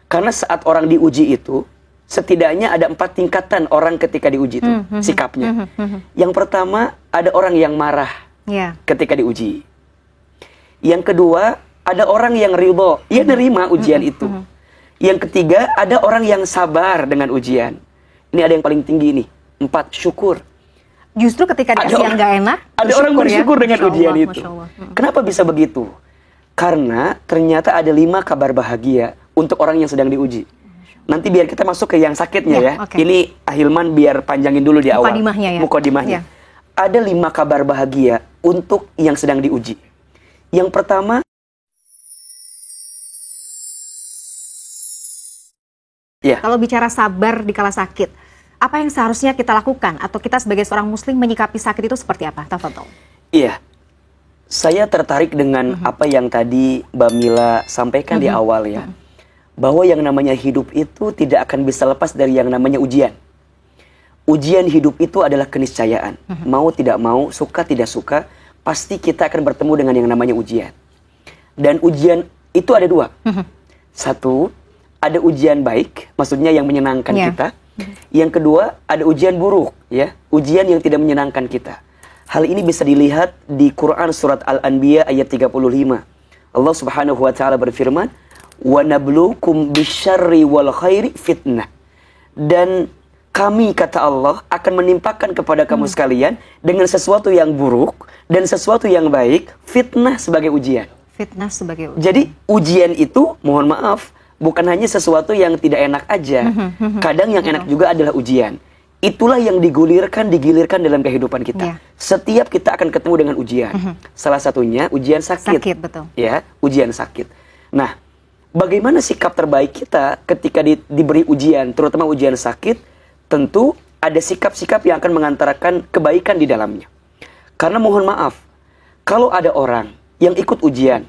Karena saat orang diuji itu, setidaknya ada 4 tingkatan orang ketika diuji itu, sikapnya. Yang pertama, ada orang yang marah ketika diuji. Yang kedua, ada orang yang ridho, ia nerima ujian itu. Yang ketiga, ada orang yang sabar dengan ujian. Ini ada yang paling tinggi nih, 4, syukur. Justru ketika dikasih yang gak enak, ada orang bersyukur dengan ujian itu. Allah. Kenapa bisa begitu? Karena ternyata ada 5 kabar bahagia untuk orang yang sedang diuji. Nanti biar kita masuk ke yang sakitnya ya. Okay. Ini Ahilman biar panjangin dulu di awal. Mukodimahnya. Ada 5 kabar bahagia untuk yang sedang diuji. Yang pertama, kalau bicara sabar di kala sakit, apa yang seharusnya kita lakukan atau kita sebagai seorang muslim menyikapi sakit itu seperti apa? Tafadhol. Iya. Saya tertarik dengan apa yang tadi Mbak Mila sampaikan di awal ya. Bahwa yang namanya hidup itu tidak akan bisa lepas dari yang namanya ujian. Ujian hidup itu adalah keniscayaan. Mau tidak mau, suka tidak suka, pasti kita akan bertemu dengan yang namanya ujian. Dan ujian itu ada 2. Satu, ada ujian baik, maksudnya yang menyenangkan kita. Yang kedua, ada ujian buruk, ya, ujian yang tidak menyenangkan kita. Hal ini bisa dilihat di Quran surat Al-Anbiya ayat 35. Allah Subhanahu wa taala berfirman, "Wa nabluukum bisyarri wal khairi fitnah." Dan kami, kata Allah, akan menimpakan kepada kamu sekalian dengan sesuatu yang buruk dan sesuatu yang baik, fitnah sebagai ujian. Fitnah sebagai ujian. Jadi ujian itu, mohon maaf, bukan hanya sesuatu yang tidak enak aja. Kadang yang enak juga adalah ujian. Itulah yang digilirkan dalam kehidupan kita. Setiap kita akan ketemu dengan ujian. Salah satunya ujian sakit. Sakit, betul. Ya, ujian sakit. Nah, bagaimana sikap terbaik kita ketika diberi ujian, terutama ujian sakit? Tentu ada sikap-sikap yang akan mengantarkan kebaikan di dalamnya. Karena mohon maaf, kalau ada orang yang ikut ujian,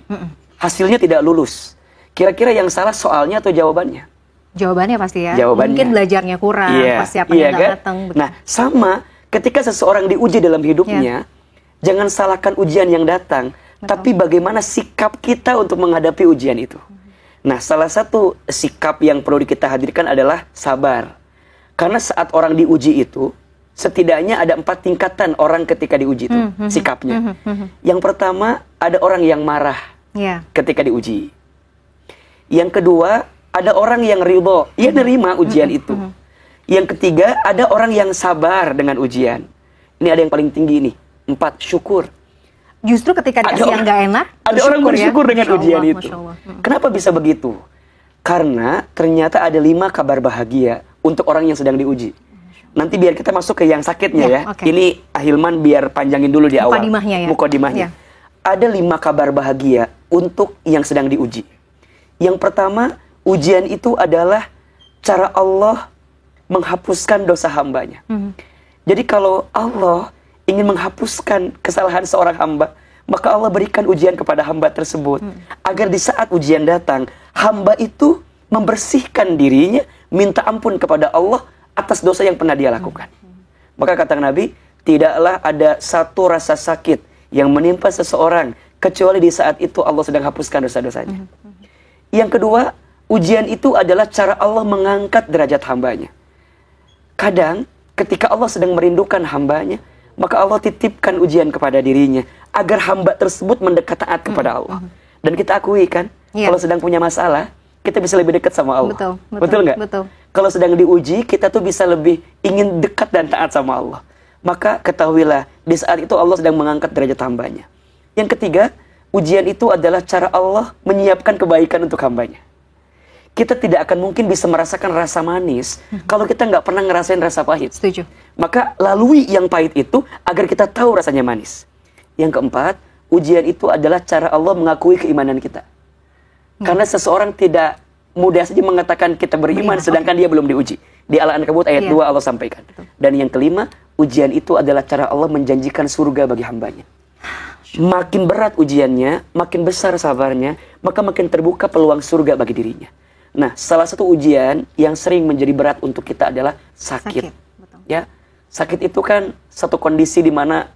hasilnya tidak lulus, kira-kira yang salah soalnya atau jawabannya? Jawabannya pasti ya. Jawabannya. Mungkin belajarnya kurang, persiapannya nggak datang. Nah, sama ketika seseorang diuji dalam hidupnya, jangan salahkan ujian yang datang, tapi bagaimana sikap kita untuk menghadapi ujian itu. Nah, salah satu sikap yang perlu kita hadirkan adalah sabar. Karena saat orang diuji itu, setidaknya ada 4 tingkatan orang ketika diuji itu, sikapnya. Yang pertama, ada orang yang marah ketika diuji. Yang kedua, ada orang yang ridho, ia nerima ujian itu. Yang ketiga, ada orang yang sabar dengan ujian. Ini ada yang paling tinggi nih, 4, syukur. Justru ketika dikasih yang gak enak, ada orang bersyukur dengan ujian itu. Masya Allah. Kenapa bisa begitu? Karena ternyata ada 5 kabar bahagia untuk orang yang sedang diuji. Nanti biar kita masuk ke yang sakitnya ya. Ini Ahilman biar panjangin dulu di awal. Mukodimahnya. Ada 5 kabar bahagia untuk yang sedang diuji. Yang pertama, ujian itu adalah cara Allah menghapuskan dosa hambanya. Jadi kalau Allah ingin menghapuskan kesalahan seorang hamba, maka Allah berikan ujian kepada hamba tersebut. Agar di saat ujian datang, hamba itu membersihkan dirinya, minta ampun kepada Allah atas dosa yang pernah dia lakukan. Maka kata Nabi, tidaklah ada satu rasa sakit yang menimpa seseorang, kecuali di saat itu Allah sedang hapuskan dosa-dosanya. Yang kedua, ujian itu adalah cara Allah mengangkat derajat hambanya. Kadang, ketika Allah sedang merindukan hambanya, maka Allah titipkan ujian kepada dirinya, agar hamba tersebut mendekat taat kepada Allah. Dan kita akui kan, kalau sedang punya masalah, kita bisa lebih dekat sama Allah. Betul nggak? Betul. Kalau sedang diuji, kita tuh bisa lebih ingin dekat dan taat sama Allah. Maka ketahuilah, di saat itu Allah sedang mengangkat derajat hambanya. Yang ketiga, ujian itu adalah cara Allah menyiapkan kebaikan untuk hambanya. Kita tidak akan mungkin bisa merasakan rasa manis kalau kita nggak pernah ngerasain rasa pahit. Setuju. Maka lalui yang pahit itu agar kita tahu rasanya manis. Yang keempat, ujian itu adalah cara Allah mengakui keimanan kita. Karena seseorang tidak mudah saja mengatakan kita beriman sedangkan dia belum diuji. Di Al-Ankabut ayat 2 Allah sampaikan. Dan yang kelima, ujian itu adalah cara Allah menjanjikan surga bagi hambanya. Makin berat ujiannya, makin besar sabarnya, maka makin terbuka peluang surga bagi dirinya. Nah, salah satu ujian yang sering menjadi berat untuk kita adalah sakit. Ya, sakit itu kan satu kondisi di mana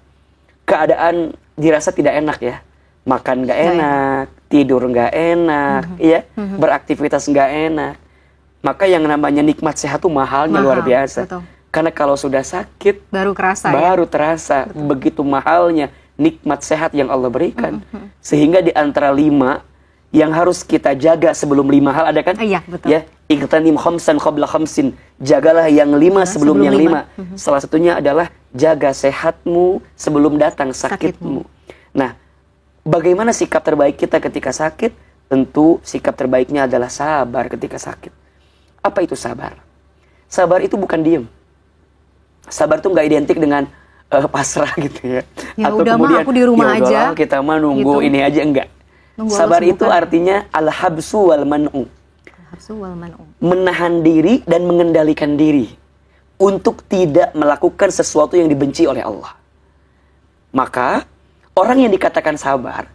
keadaan dirasa tidak enak ya. Makan nggak enak, tidur nggak enak, ya, beraktivitas nggak enak. Maka yang namanya nikmat sehat tuh mahalnya luar biasa. Betul. Karena kalau sudah sakit baru terasa. Betul. Begitu mahalnya nikmat sehat yang Allah berikan. Sehingga di antara 5 yang harus kita jaga sebelum 5 hal ada kan? Iya, betul. Ya, iqtanim khamsan qabla khamsin. Jagalah yang 5 sebelum yang 5. Salah satunya adalah jaga sehatmu sebelum datang sakitmu. Nah, bagaimana sikap terbaik kita ketika sakit? Tentu sikap terbaiknya adalah sabar ketika sakit. Apa itu sabar? Sabar itu bukan diem. Sabar itu nggak identik dengan pasrah gitu ya. Ya atau udah kemudian aku di rumah aja. Kita mah nunggu gitu. Ini aja enggak. Nunggu sabar itu artinya al-habsu wal man'u. Menahan diri dan mengendalikan diri untuk tidak melakukan sesuatu yang dibenci oleh Allah. Maka orang yang dikatakan sabar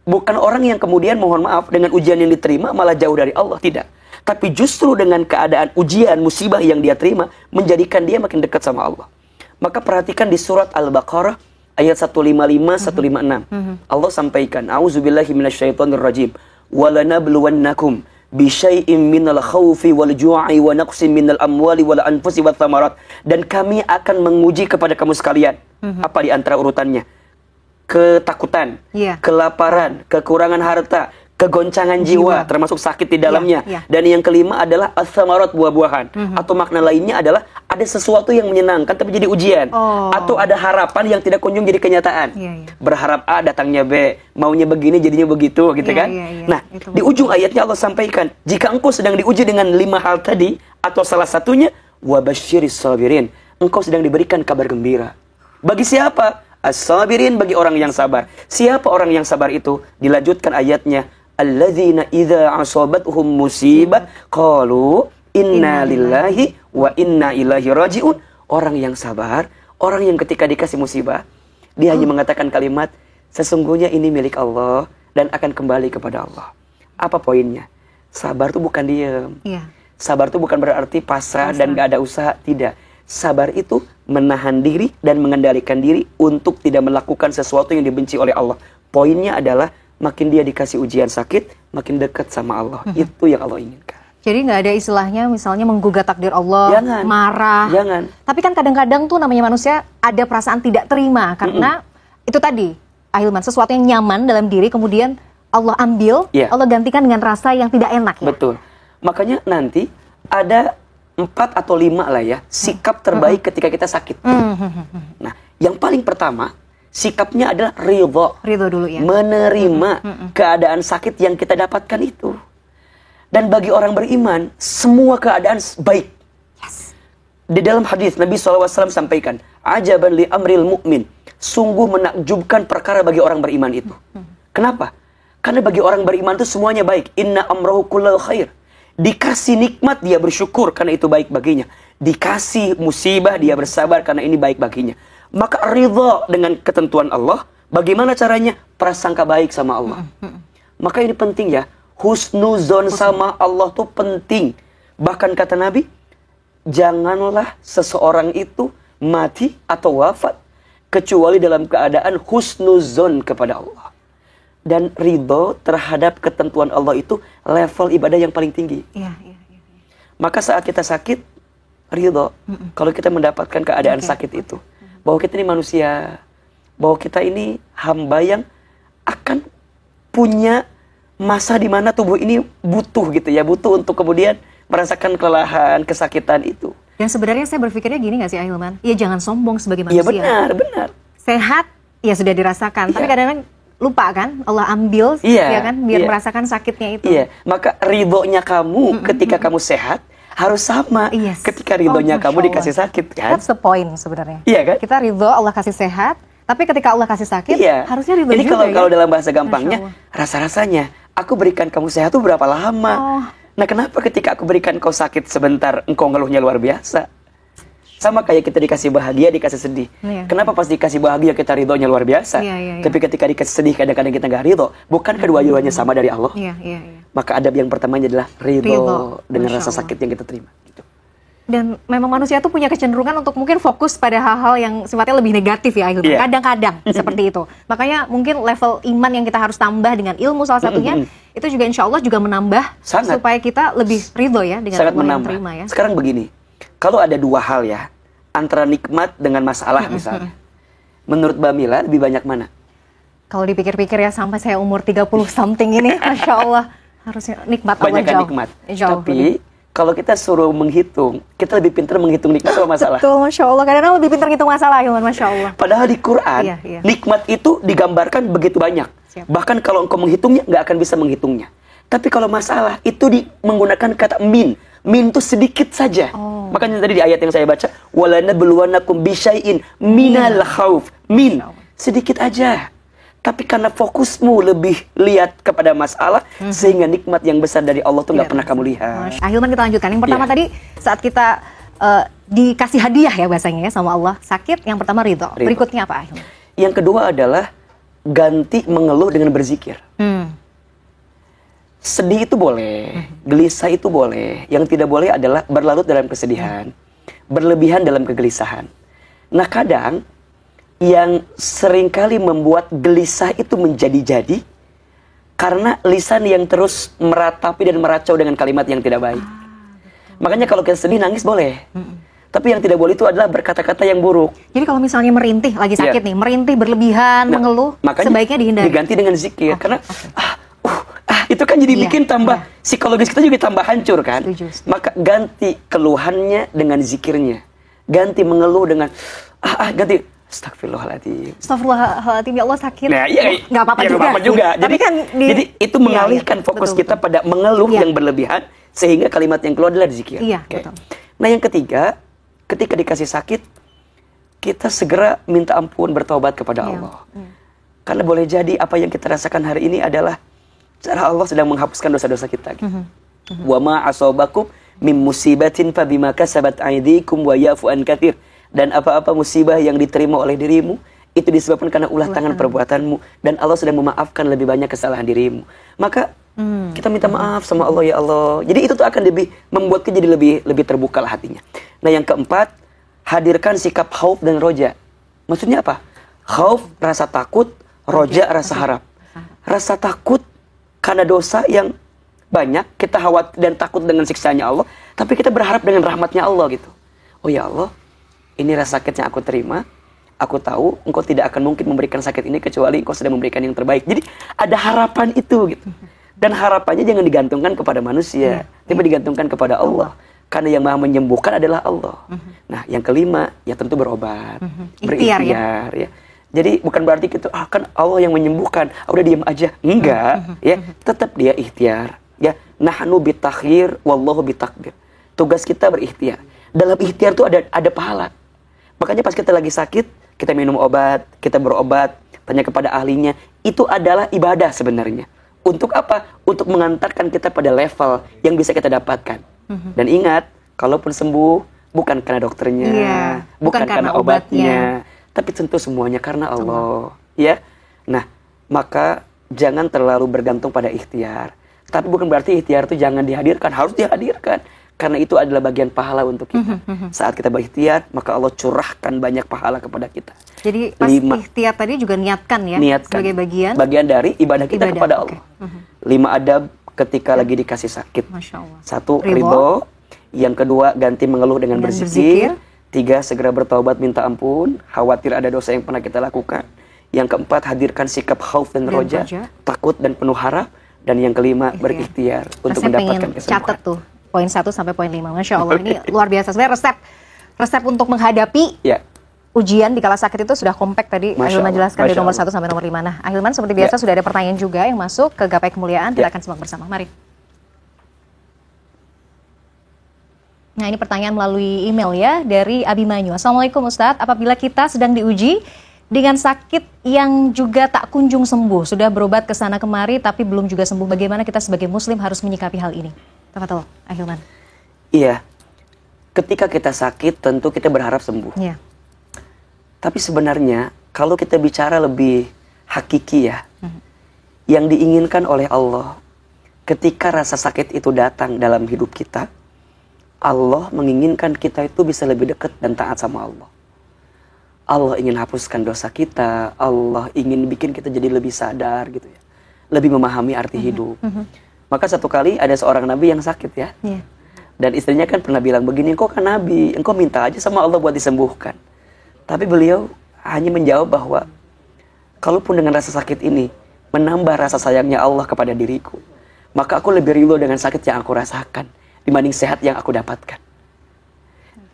bukan orang yang kemudian mohon maaf dengan ujian yang diterima malah jauh dari Allah, tidak. Tapi justru dengan keadaan ujian, musibah yang dia terima, menjadikan dia makin dekat sama Allah. Maka perhatikan di surat Al-Baqarah, ayat 155, 156. Allah sampaikan, A'udzubillahi minasyaitonirrajim. وَلَنَبْلُوَنَّكُمْ بِشَيْءٍ مِّنَ الْخَوْفِ وَالْجُوعِ وَنَقْصٍ مِّنَ الْأَمْوَالِ وَالْأَنفُسِ وَالثَّمَرَاتِ. Dan kami akan menguji kepada kamu sekalian. Apa di antara urutannya? Ketakutan, kelaparan, kekurangan harta, kegoncangan jiwa, termasuk sakit di dalamnya. Dan yang kelima adalah as-samarat, buah-buahan. Atau makna lainnya adalah ada sesuatu yang menyenangkan tapi jadi ujian. Atau ada harapan yang tidak kunjung jadi kenyataan. Berharap A, datangnya B. Maunya begini, jadinya begitu, gitu kan? Nah, di ujung ayatnya Allah sampaikan, jika engkau sedang diuji dengan 5 hal tadi, atau salah satunya, wabasyiris sabirin. Engkau sedang diberikan kabar gembira. Bagi siapa? As-sabirin, bagi orang yang sabar. Siapa orang yang sabar itu? Dilanjutkan ayatnya, alladzina idza asabatuhum musibah qalu inna lillahi wa inna ilaihi rajiun. Orang yang sabar, orang yang ketika dikasih musibah, dia hanya mengatakan kalimat, sesungguhnya ini milik Allah dan akan kembali kepada Allah. Apa poinnya? Sabar itu bukan diam. Sabar itu bukan berarti pasrah dan gak ada usaha, tidak. Sabar itu menahan diri dan mengendalikan diri untuk tidak melakukan sesuatu yang dibenci oleh Allah. Poinnya adalah makin dia dikasih ujian sakit, makin dekat sama Allah. Itu yang Allah inginkan. Jadi nggak ada istilahnya misalnya menggugat takdir Allah, jangan, marah. Jangan. Tapi kan kadang-kadang tuh namanya manusia ada perasaan tidak terima. Karena itu tadi, Ahilman, sesuatu yang nyaman dalam diri kemudian Allah ambil, Allah gantikan dengan rasa yang tidak enak. Ya? Betul. Makanya nanti ada 4 atau 5 lah ya, sikap terbaik ketika kita sakit. Nah, yang paling pertama, sikapnya adalah ridho. Ridho dulu ya. Menerima keadaan sakit yang kita dapatkan itu. Dan bagi orang beriman, semua keadaan baik. Di dalam hadis Nabi SAW sampaikan, ajaban li amril mu'min. Sungguh menakjubkan perkara bagi orang beriman itu. Kenapa? Karena bagi orang beriman itu semuanya baik. Inna amrahu kullal khair. Dikasih nikmat dia bersyukur karena itu baik baginya. Dikasih musibah dia bersabar karena ini baik baginya. Maka ridha dengan ketentuan Allah. Bagaimana caranya? Prasangka baik sama Allah. Maka ini penting ya. Husnuzon sama Allah tuh penting. Bahkan kata Nabi, janganlah seseorang itu mati atau wafat kecuali dalam keadaan husnuzon kepada Allah. Dan ridho terhadap ketentuan Allah itu level ibadah yang paling tinggi. Maka saat kita sakit, ridho. Kalau kita mendapatkan keadaan sakit itu, bahwa kita ini manusia, bahwa kita ini hamba yang akan punya masa di mana tubuh ini butuh gitu ya, butuh untuk kemudian merasakan kelelahan, kesakitan itu. Dan sebenarnya saya berpikirnya gini gak sih Ahilman? Ya jangan sombong sebagai manusia. Iya benar. Sehat, ya sudah dirasakan. Tapi kadang-kadang lupa kan, Allah ambil, ya kan, biar merasakan sakitnya itu. Maka ridhonya kamu ketika kamu sehat harus sama ketika ridhonya kamu dikasih sakit kan. That's the point sebenarnya. Iya kan? Kita ridho Allah kasih sehat, tapi ketika Allah kasih sakit, harusnya ridho juga. Jadi kalau dalam bahasa gampangnya, rasa-rasanya, aku berikan kamu sehat tuh berapa lama? Nah kenapa ketika aku berikan kau sakit sebentar, engkau ngeluhnya luar biasa? Sama kayak kita dikasih bahagia, dikasih sedih. Kenapa pas dikasih bahagia kita ridhonya luar biasa? Tapi ketika dikasih sedih kadang-kadang kita gak ridho. Bukan kedua-duanya sama dari Allah? Maka adab yang pertamanya adalah ridho dengan rasa sakit yang kita terima. Gitu. Dan memang manusia tuh punya kecenderungan untuk mungkin fokus pada hal-hal yang sifatnya lebih negatif ya, Ahilman. Kadang-kadang seperti itu. Makanya mungkin level iman yang kita harus tambah dengan ilmu salah satunya, itu juga insya Allah juga menambah supaya kita lebih ridho ya dengan sangat Allah menambah. yang terima ya. Sekarang begini, kalau ada dua hal ya, antara nikmat dengan masalah misalnya, menurut Mbak Mila lebih banyak mana? Kalau dipikir-pikir ya sampai saya umur 30 something ini, Masya Allah, harusnya nikmat Allah jauh. Nikmat. Tapi kalau kita suruh menghitung, kita lebih pintar menghitung nikmat atau masalah. Betul, Masya Allah. Kadang-kadang lebih pintar ngitung masalah, Ahilman, Masya Allah. Padahal di Quran, nikmat itu digambarkan begitu banyak. Siap. Bahkan kalau engkau menghitungnya, nggak akan bisa menghitungnya. Tapi kalau masalah, itu menggunakan kata min. Min itu sedikit saja. Makanya tadi di ayat yang saya baca, وَلَنَبْلُوَنَّكُمْ بِشَيْءٍ مِنَ الْخَوْفِ. Min, sedikit aja. Tapi karena fokusmu lebih lihat kepada masalah, sehingga nikmat yang besar dari Allah tuh nggak pernah kamu lihat. Ahilman, kita lanjutkan. Yang pertama tadi, saat kita dikasih hadiah ya bahasanya ya sama Allah, sakit, yang pertama ridho. Berikutnya apa, Ahilman? Yang kedua adalah ganti mengeluh dengan berzikir. Sedih itu boleh, gelisah itu boleh. Yang tidak boleh adalah berlarut dalam kesedihan, berlebihan dalam kegelisahan. Nah kadang yang seringkali membuat gelisah itu menjadi-jadi karena lisan yang terus meratapi dan meracau dengan kalimat yang tidak baik. Makanya kalau kita sedih nangis boleh, tapi yang tidak boleh itu adalah berkata-kata yang buruk. Jadi kalau misalnya merintih, lagi sakit nih, merintih berlebihan, mengeluh, sebaiknya dihindari. Diganti dengan zikir, karena itu kan jadi bikin tambah psikologis kita juga tambah hancur kan. Maka ganti keluhannya dengan zikirnya, ganti mengeluh dengan ganti Astagfirullahaladzim. Astagfirullahaladzim, ya Allah sakit. Nah, iya, nggak apa-apa ya, juga. juga. Jadi kan jadi itu mengalihkan fokus kita pada mengeluh yang berlebihan, sehingga kalimat yang keluar adalah zikir. Iya, betul. Nah, yang ketiga, ketika dikasih sakit, kita segera minta ampun, bertobat kepada Allah. Karena boleh jadi apa yang kita rasakan hari ini adalah cara Allah sedang menghapuskan dosa-dosa kita. Wa ma asobakum mim musibatin fa bima kasabat aydikum wa yafu an katsir. Dan apa-apa musibah yang diterima oleh dirimu itu disebabkan karena ulah tangan perbuatanmu, dan Allah sedang memaafkan lebih banyak kesalahan dirimu. Maka kita minta maaf sama Allah, ya Allah. Jadi itu tuh akan lebih membuat kita jadi lebih terbuka lah hatinya. Nah, yang keempat, hadirkan sikap khauf dan roja. Maksudnya apa? Khauf, rasa takut, roja, rasa harap. Rasa takut karena dosa yang banyak, kita khawatir dan takut dengan siksanya Allah, tapi kita berharap dengan rahmatnya Allah gitu. Oh ya Allah, ini rasa sakit yang aku terima, aku tahu engkau tidak akan mungkin memberikan sakit ini kecuali engkau sedang memberikan yang terbaik. Jadi ada harapan itu gitu. Dan harapannya jangan digantungkan kepada manusia, tapi digantungkan kepada Allah. Karena yang maha menyembuhkan adalah Allah. Nah, yang kelima, ya tentu berobat, berikhtiar ya. Jadi bukan berarti kita kan Allah yang menyembuhkan, udah diam aja. Enggak, ya. Tetap dia ikhtiar, ya. Nahnu bitakhir wallahu bitakdir. Tugas kita berikhtiar. Dalam ikhtiar itu ada pahala. Makanya pas kita lagi sakit, kita minum obat, kita berobat, tanya kepada ahlinya, itu adalah ibadah sebenarnya. Untuk apa? Untuk mengantarkan kita pada level yang bisa kita dapatkan. Dan ingat, kalaupun sembuh, bukan karena dokternya, bukan karena obatnya, tapi tentu semuanya karena Allah. Ya. Nah, maka jangan terlalu bergantung pada ikhtiar. Tapi bukan berarti ikhtiar itu jangan dihadirkan, harus dihadirkan. Karena itu adalah bagian pahala untuk kita. Saat kita berikhtiar, maka Allah curahkan banyak pahala kepada kita. Jadi pas ikhtiar tadi juga niatkan ya, sebagai bagian dari ibadah kita kepada Allah. 5 adab ketika lagi dikasih sakit. Masya Allah. 1, ridho. Yang kedua, ganti mengeluh dengan berzikir. 3, segera bertaubat minta ampun, khawatir ada dosa yang pernah kita lakukan. Yang keempat, hadirkan sikap khauf dan roja, takut dan penuh harap. Dan yang kelima, berikhtiar untuk mendapatkan kesembuhan. Catat tuh poin 1 sampai poin 5. Masya Allah, ini luar biasa. Sebenarnya resep untuk menghadapi ujian di kala sakit itu sudah kompak tadi. Ahilman jelaskan dari nomor 1 sampai nomor 5. Nah, Ahilman seperti biasa sudah ada pertanyaan juga yang masuk ke Gapai Kemuliaan. Kita akan simak bersama. Mari. Nah, ini pertanyaan melalui email ya dari Abimanyu. Assalamualaikum Ustadz, apabila kita sedang diuji dengan sakit yang juga tak kunjung sembuh, sudah berobat ke sana kemari tapi belum juga sembuh, bagaimana kita sebagai muslim harus menyikapi hal ini? Tafadhol, Ahilman. Iya, ketika kita sakit tentu kita berharap sembuh. Iya. Tapi sebenarnya kalau kita bicara lebih hakiki ya, yang diinginkan oleh Allah ketika rasa sakit itu datang dalam hidup kita, Allah menginginkan kita itu bisa lebih dekat dan taat sama Allah. Allah ingin hapuskan dosa kita, Allah ingin bikin kita jadi lebih sadar gitu ya, lebih memahami arti hidup. Maka satu kali ada seorang nabi yang sakit ya, dan istrinya kan pernah bilang begini, engkau kan nabi, engkau minta aja sama Allah buat disembuhkan. Tapi beliau hanya menjawab bahwa kalaupun dengan rasa sakit ini menambah rasa sayangnya Allah kepada diriku, maka aku lebih ridho dengan sakit yang aku rasakan dibanding sehat yang aku dapatkan.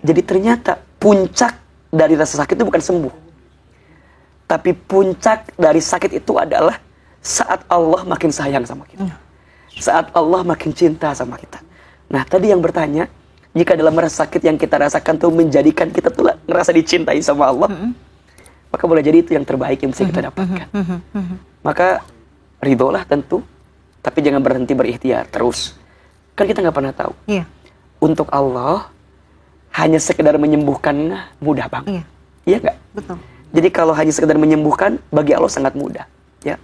Jadi ternyata puncak dari rasa sakit itu bukan sembuh, tapi puncak dari sakit itu adalah saat Allah makin sayang sama kita, saat Allah makin cinta sama kita. Nah tadi yang bertanya, jika dalam rasa sakit yang kita rasakan tuh menjadikan kita tuh ngerasa dicintai sama Allah, maka boleh jadi itu yang terbaik yang bisa kita dapatkan. Maka ridholah tentu, tapi jangan berhenti berikhtiar terus. Kan kita nggak pernah tahu. Untuk Allah hanya sekedar menyembuhkan mudah banget. Iya nggak? Betul. Jadi kalau hanya sekedar menyembuhkan, bagi Allah sangat mudah. Ya.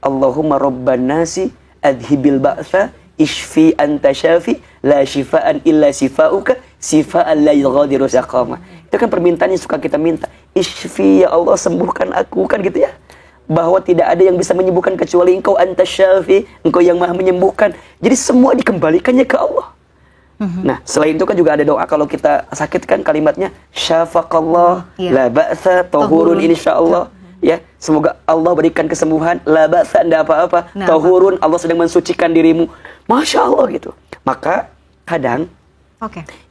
Allahumma rabban nasi adhibil ba'sa ishfi anta syafi la shifaan illa shifauka shifaan la yughadiru saqama. Itu kan permintaan yang suka kita minta. Ishfi ya Allah, sembuhkan aku, kan gitu ya. Bahwa tidak ada yang bisa menyembuhkan kecuali engkau, anta syafi, engkau yang maha menyembuhkan. Jadi semua dikembalikannya ke Allah. Nah selain itu kan juga ada doa kalau kita sakit, kan kalimatnya syafaqallah la ba'sa tahurun insyaallah. Ya, semoga Allah berikan kesembuhan, la ba'sa, enggak apa-apa, tahurun, Allah sedang mensucikan dirimu. Masya Allah gitu. Maka kadang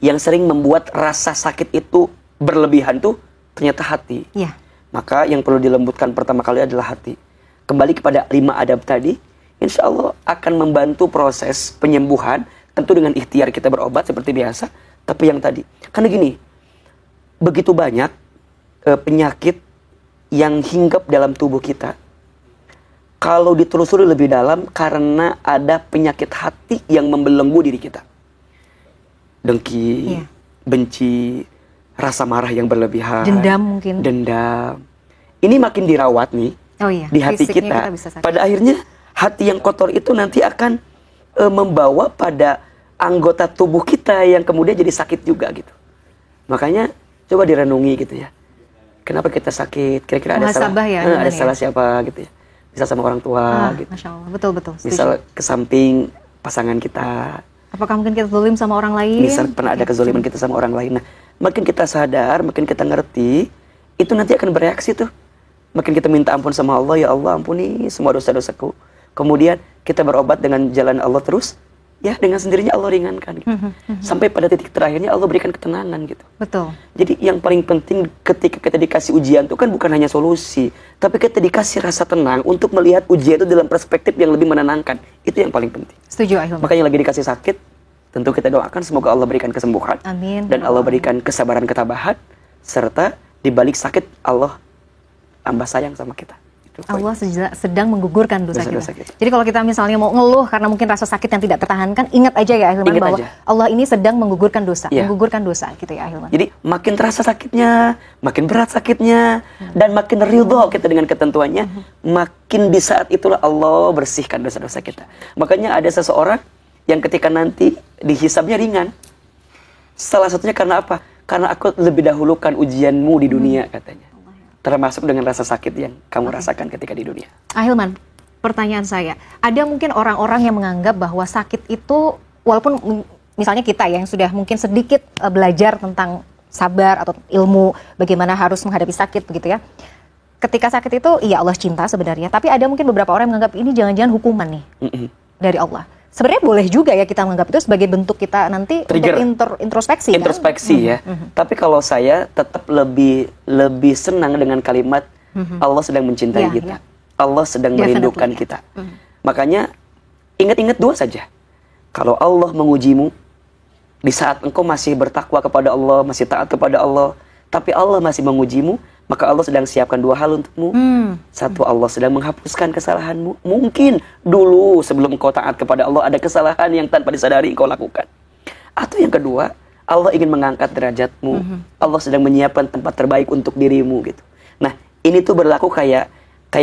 yang sering membuat rasa sakit itu berlebihan tuh ternyata hati. Maka yang perlu dilembutkan pertama kali adalah hati. Kembali kepada 5 adab tadi, insya Allah akan membantu proses penyembuhan. Tentu dengan ikhtiar kita berobat seperti biasa. Tapi yang tadi, karena gini, begitu banyak penyakit yang hinggap dalam tubuh kita. Kalau ditelusuri lebih dalam, karena ada penyakit hati yang membelenggu diri kita. Dengki, benci, rasa marah yang berlebihan, dendam mungkin. Dendam. Ini makin dirawat nih di hati kita. Pada akhirnya hati yang kotor itu nanti akan membawa pada anggota tubuh kita yang kemudian jadi sakit juga gitu. Makanya coba direnungi gitu ya. Kenapa kita sakit? Kira-kira ada salah, ada salah siapa gitu ya? Misal sama orang tua gitu. Masya Allah, betul. Misal ke samping pasangan kita. Apakah mungkin kita zalim sama orang lain? Misal pernah ada kezaliman kita sama orang lain. Nah, makin kita sadar, makin kita ngerti, itu nanti akan bereaksi tuh. Makin kita minta ampun sama Allah, ya Allah ampuni semua dosa-dosaku. Kemudian kita berobat dengan jalan Allah terus, ya dengan sendirinya Allah ringankan gitu. Sampai pada titik terakhirnya Allah berikan ketenangan gitu. Betul. Jadi yang paling penting ketika kita dikasih ujian itu kan bukan hanya solusi, tapi kita dikasih rasa tenang untuk melihat ujian itu dalam perspektif yang lebih menenangkan. Itu yang paling penting. Setuju, Ahilman. Makanya lagi dikasih sakit, tentu kita doakan semoga Allah berikan kesembuhan. Amin. Dan Allah berikan kesabaran ketabahan, serta di balik sakit Allah tambah sayang sama kita. Allah sedang menggugurkan dosa kita. Jadi kalau kita misalnya mau ngeluh karena mungkin rasa sakit yang tidak tertahankan, ingat aja ya Ahilman, bahwa Allah ini sedang menggugurkan dosa, menggugurkan dosa gitu ya Ahilman. Jadi makin terasa sakitnya, makin berat sakitnya, dan makin ridho kita dengan ketentuannya, makin di saat itulah Allah bersihkan dosa-dosa kita. Makanya ada seseorang yang ketika nanti dihisabnya ringan. Salah satunya karena apa? Karena aku lebih dahulukan ujianmu di dunia katanya. Termasuk dengan rasa sakit yang kamu rasakan ketika di dunia. Ahilman, pertanyaan saya, ada mungkin orang-orang yang menganggap bahwa sakit itu, walaupun misalnya kita yang sudah mungkin sedikit belajar tentang sabar atau ilmu bagaimana harus menghadapi sakit begitu ya. Ketika sakit itu, iya Allah cinta sebenarnya, tapi ada mungkin beberapa orang yang menganggap ini jangan-jangan hukuman nih dari Allah. Sebenarnya boleh juga ya kita menganggap itu sebagai bentuk kita nanti trigger, untuk introspeksi. Introspeksi kan? Ya. Tapi kalau saya tetap lebih senang dengan kalimat Allah sedang mencintai kita. Allah sedang merindukan kita. Makanya ingat-ingat dua saja. Kalau Allah mengujimu di saat engkau masih bertakwa kepada Allah, masih taat kepada Allah, tapi Allah masih mengujimu, maka Allah sedang siapkan dua hal untukmu. Satu, Allah sedang menghapuskan kesalahanmu. Mungkin dulu sebelum engkau taat kepada Allah ada kesalahan yang tanpa disadari engkau lakukan. Atau yang kedua, Allah ingin mengangkat derajatmu. Allah sedang menyiapkan tempat terbaik untuk dirimu gitu. Nah, ini tuh berlaku kayak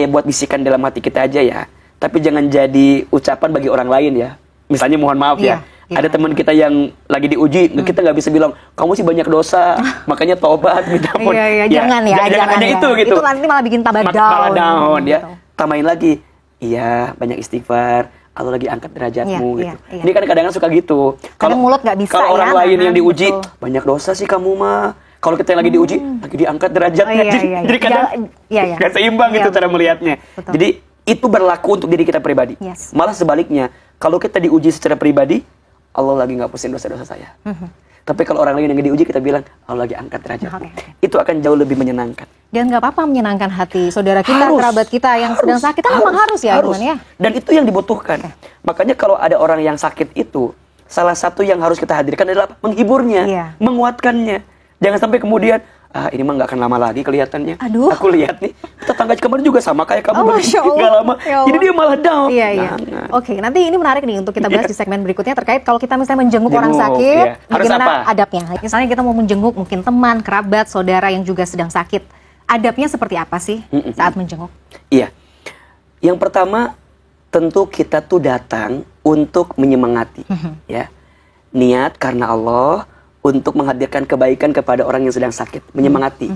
buat bisikan dalam hati kita aja ya. Tapi jangan jadi ucapan bagi orang lain ya. Misalnya mohon maaf ya, Ada teman kita yang lagi diuji, kita nggak bisa bilang kamu sih banyak dosa, makanya tobat, minta ampun. Jangan hanya itu gitu. Itu nanti malah bikin tambah down. Malah down ya. Tambahin lagi, iya banyak istighfar, Allah lagi angkat derajatmu gitu. Ini kan kadang-kadang suka gitu. Kalau mulut nggak bisa. Kalau orang lain yang diuji, banyak dosa sih kamu mah. Kalau kita yang lagi diuji, lagi diangkat derajatnya. Jadi kadang nggak seimbang gitu cara melihatnya. Jadi itu berlaku untuk diri kita pribadi. Malah sebaliknya, kalau kita diuji secara pribadi, Allah lagi ngapusin dosa-dosa saya. Tapi kalau orang lain yang diuji, kita bilang Allah lagi angkat derajat. Itu akan jauh lebih menyenangkan. Dan nggak apa-apa menyenangkan hati saudara kita, kerabat kita yang sedang sakit. Kan memang harus ya, ya. Dan itu yang dibutuhkan. Makanya kalau ada orang yang sakit itu, salah satu yang harus kita hadirkan adalah menghiburnya, menguatkannya. Jangan sampai kemudian, ini mah nggak akan lama lagi kelihatannya. Aduh. Aku lihat nih, tetangga kemarin juga sama kayak kamu, nggak lama. Jadi dia malah down. Oke, nanti ini menarik nih untuk kita bahas di segmen berikutnya terkait kalau kita misalnya menjenguk orang sakit, bagaimana adabnya. Misalnya kita mau menjenguk mungkin teman, kerabat, saudara yang juga sedang sakit. Adabnya seperti apa sih saat menjenguk? Iya, yang pertama tentu kita tuh datang untuk menyemangati, ya. Niat karena Allah untuk menghadirkan kebaikan kepada orang yang sedang sakit, menyemangati.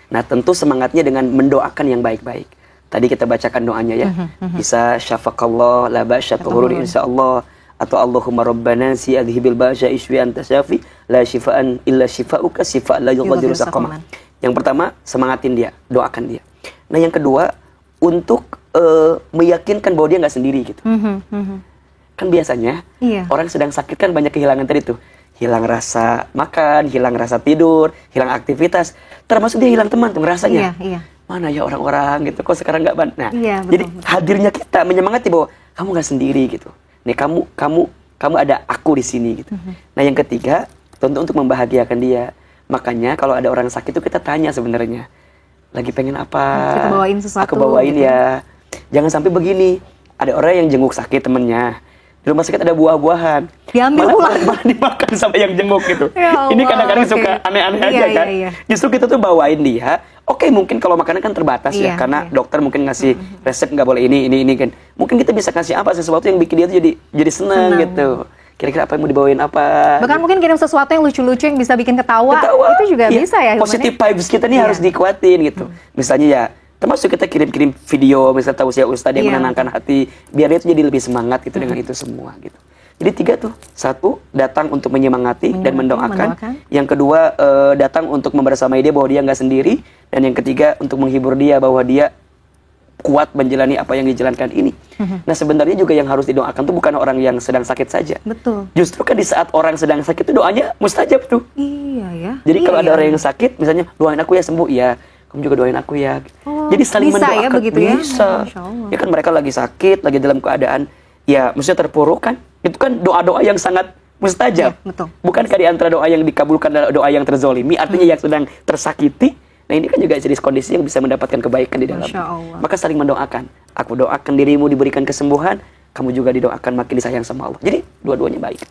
Nah, tentu semangatnya dengan mendoakan yang baik-baik. Tadi kita bacakan doanya ya. Bisa syafaqallah la ba'sya tuhur insyaallah, atau Allahumma rabbana si adhibil ba'sya iswi anta syafi la shifaan illa shifauka shifa la yughadiru saqama. Yang pertama, semangatin dia, doakan dia. Nah, yang kedua, untuk meyakinkan bahwa dia nggak sendiri gitu. Kan biasanya orang sedang sakit kan banyak kehilangan tadi tuh. Hilang rasa makan, hilang rasa tidur, hilang aktivitas, termasuk dia hilang teman tuh ngerasanya. Mana ya orang-orang gitu, kok sekarang nggak banget. Nah, jadi hadirnya kita menyemangati bahwa kamu nggak sendiri gitu. Nih kamu ada aku di sini gitu. Nah, yang ketiga, tentu untuk membahagiakan dia. Makanya kalau ada orang sakit itu kita tanya sebenarnya, lagi pengen apa? Kita bawain sesuatu. Aku bawain gitu ya. Jangan sampai begini, ada orang yang jenguk sakit temennya. Di rumah sakit ada buah-buahan, malah dimakan sama yang jenguk gitu. Ini kadang-kadang suka aneh-aneh aja kan. Justru kita tuh bawain dia. Oke, mungkin kalau makanan kan terbatas ya, karena dokter mungkin ngasih resep nggak boleh ini kan. Mungkin kita bisa kasih apa, sesuatu yang bikin dia tuh jadi senang gitu. Kira-kira apa yang mau dibawain apa? Bahkan mungkin kirim sesuatu yang lucu-lucu yang bisa bikin ketawa. Itu juga bisa ya. Positive vibes kita nih harus dikuatin gitu. Misalnya ya, termasuk kita kirim-kirim video, misalnya tausiah ustadz yang menenangkan hati, biar dia tuh jadi lebih semangat gitu dengan itu semua gitu. Jadi 3 tuh, 1 datang untuk menyemangati dan mendoakan. Yang kedua datang untuk membersamai dia bahwa dia nggak sendiri, dan yang ketiga untuk menghibur dia bahwa dia kuat menjalani apa yang dijalankan ini. Nah, sebenarnya juga yang harus didoakan tuh bukan orang yang sedang sakit saja. Betul. Justru kan di saat orang sedang sakit itu doanya mustajab tuh. Iya ya. Jadi kalau ada orang yang sakit, misalnya doain aku ya sembuh, ya. Kamu juga doain aku ya. Jadi saling mendoakan. Ya, begitu ya? Bisa. Ya kan mereka lagi sakit, lagi dalam keadaan ya maksudnya terpuruk kan. Itu kan doa-doa yang sangat mustajab. Betul. Bukankah di antara doa yang dikabulkan adalah doa yang terzolimi, artinya yang sedang tersakiti. Nah, ini kan juga jadi kondisi yang bisa mendapatkan kebaikan di dalam. Maka saling mendoakan. Aku doakan dirimu diberikan kesembuhan, kamu juga didoakan makin disayang sama Allah. Jadi dua-duanya baik.